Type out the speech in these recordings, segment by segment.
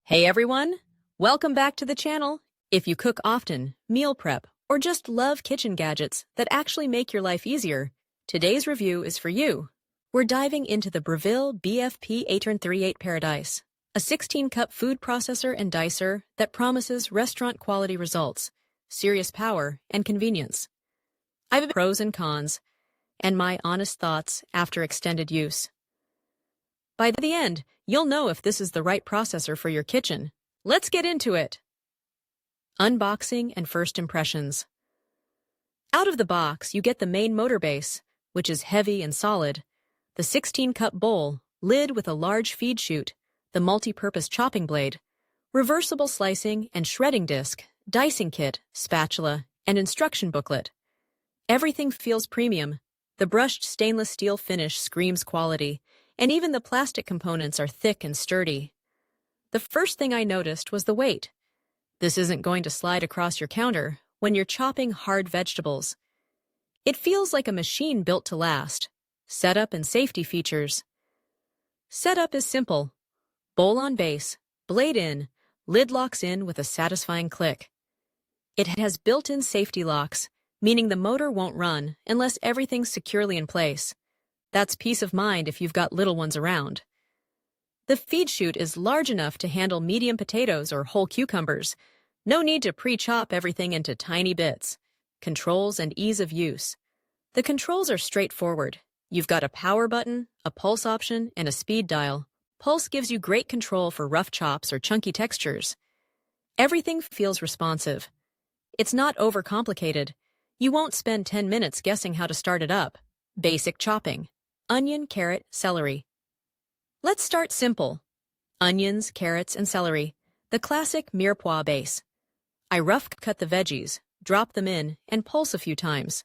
Hey everyone! Welcome back to the channel. If you cook often, meal prep, or just love kitchen gadgets that actually make your life easier, today's review is for you. We're diving into the Breville BFP838 Paradice, a 16-cup food processor and dicer that promises restaurant-quality results, serious power, and convenience. I've pros and cons, and my honest thoughts after extended use. By the end, you'll know if this is the right processor for your kitchen. Let's get into it. Unboxing and first impressions. Out of the box, you get the main motor base, which is heavy and solid, the 16-cup bowl, lid with a large feed chute, the multi-purpose chopping blade, reversible slicing and shredding disc, dicing kit, spatula, and instruction booklet. Everything feels premium. The brushed stainless steel finish screams quality, and even the plastic components are thick and sturdy. The first thing I noticed was the weight. This isn't going to slide across your counter when you're chopping hard vegetables. It feels like a machine built to last. Setup and safety features. Setup is simple. Bowl on base, blade in, lid locks in with a satisfying click. It has built-in safety locks, meaning the motor won't run unless everything's securely in place. That's peace of mind if you've got little ones around. The feed chute is large enough to handle medium potatoes or whole cucumbers. No need to pre-chop everything into tiny bits. Controls and ease of use. The controls are straightforward. You've got a power button, a pulse option, and a speed dial. Pulse gives you great control for rough chops or chunky textures. Everything feels responsive. It's not overcomplicated. You won't spend 10 minutes guessing how to start it up. Basic chopping. Onion, carrot, celery. Let's start simple. Onions, carrots, and celery. The classic mirepoix base. I rough cut the veggies, drop them in, and pulse a few times.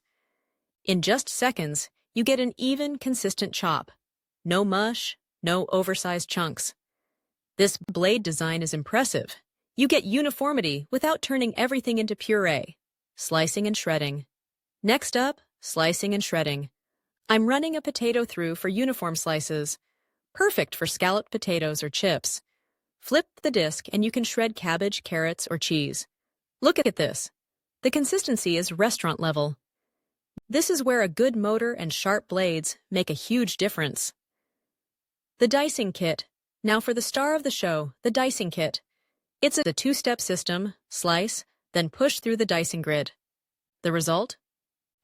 In just seconds, you get an even, consistent chop. No mush, no oversized chunks. This blade design is impressive. You get uniformity without turning everything into puree. Slicing and shredding. Next up, slicing and shredding. I'm running a potato through for uniform slices. Perfect for scalloped potatoes or chips. Flip the disc and you can shred cabbage, carrots, or cheese. Look at this. The consistency is restaurant level. This is where a good motor and sharp blades make a huge difference. The dicing kit. Now for the star of the show, the dicing kit. It's a two-step system, slice, then push through the dicing grid. The result?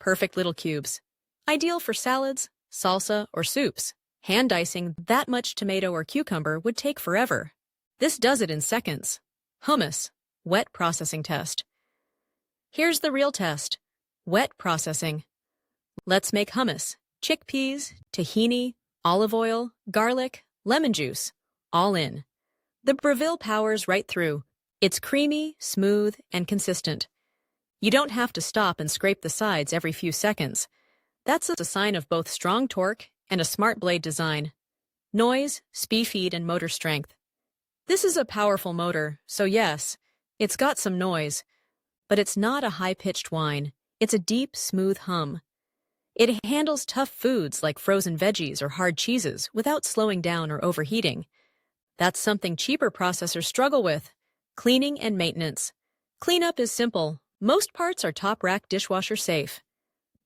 Perfect little cubes. Ideal for salads, salsa, or soups. Hand dicing that much tomato or cucumber would take forever. This does it in seconds. Hummus. Wet processing test. Here's the real test. Wet processing. Let's make hummus. Chickpeas, tahini, olive oil, garlic, lemon juice. All in. The Breville powers right through. It's creamy, smooth, and consistent. You don't have to stop and scrape the sides every few seconds. That's a sign of both strong torque and a smart blade design. Noise, speed, and motor strength. This is a powerful motor, so yes, it's got some noise, but it's not a high-pitched whine. It's a deep, smooth hum. It handles tough foods like frozen veggies or hard cheeses without slowing down or overheating. That's something cheaper processors struggle with. Cleaning and maintenance. Cleanup is simple. Most parts are top-rack dishwasher safe.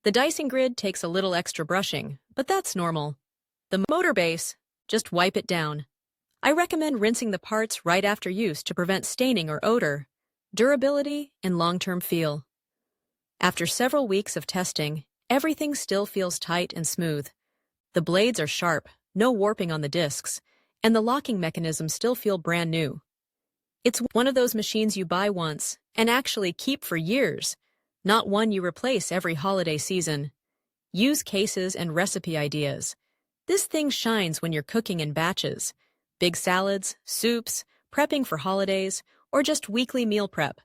The dicing grid takes a little extra brushing, but that's normal. The motor base, just wipe it down. I recommend rinsing the parts right after use to prevent staining or odor. Durability and long-term feel. After several weeks of testing, everything still feels tight and smooth. The blades are sharp, no warping on the discs, and the locking mechanisms still feel brand new. It's one of those machines you buy once and actually keep for years. Not one you replace every holiday season. Use cases and recipe ideas. This thing shines when you're cooking in batches. Big salads, soups, prepping for holidays, or just weekly meal prep.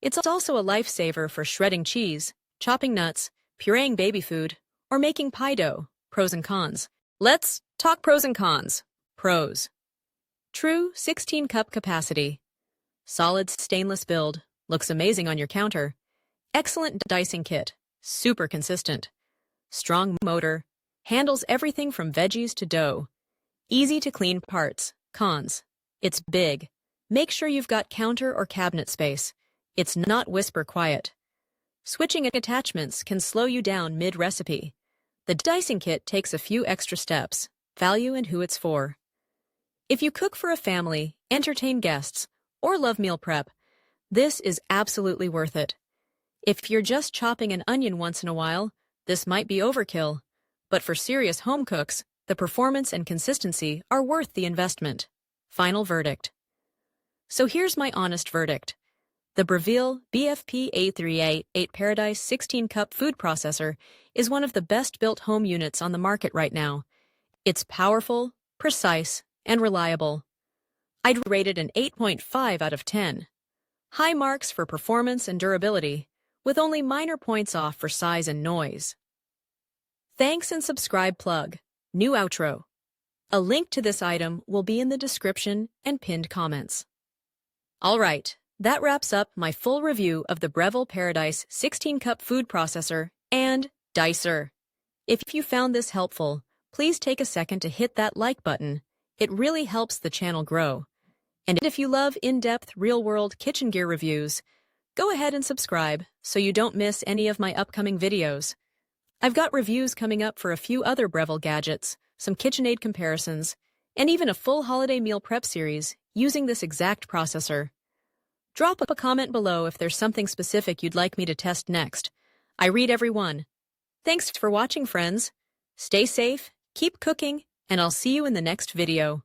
It's also a lifesaver for shredding cheese, chopping nuts, pureeing baby food, or making pie dough. Pros and cons. Let's talk pros and cons. Pros. True 16-cup capacity. Solid stainless build. Looks amazing on your counter. Excellent dicing kit, super consistent. Strong motor, handles everything from veggies to dough. Easy to clean parts. Cons. It's big. Make sure you've got counter or cabinet space. It's not whisper quiet. Switching attachments can slow you down mid-recipe. The dicing kit takes a few extra steps. Value and who it's for. If you cook for a family, entertain guests, or love meal prep, this is absolutely worth it. If you're just chopping an onion once in a while, this might be overkill. But for serious home cooks, the performance and consistency are worth the investment. Final verdict. So here's my honest verdict. The Breville BFP838 Paradice 16-cup food processor is one of the best-built home units on the market right now. It's powerful, precise, and reliable. I'd rate it an 8.5 out of 10. High marks for performance and durability, with only minor points off for size and noise. Thanks and subscribe plug. New outro. A link to this item will be in the description and pinned comments. Alright, that wraps up my full review of the Breville Paradice 16-cup food processor and dicer. If you found this helpful, please take a second to hit that like button. It really helps the channel grow. And if you love in-depth, real-world kitchen gear reviews, go ahead and subscribe so you don't miss any of my upcoming videos. I've got reviews coming up for a few other Breville gadgets, some KitchenAid comparisons, and even a full holiday meal prep series using this exact processor. Drop a comment below if there's something specific you'd like me to test next. I read every one. Thanks for watching, friends. Stay safe, keep cooking, and I'll see you in the next video.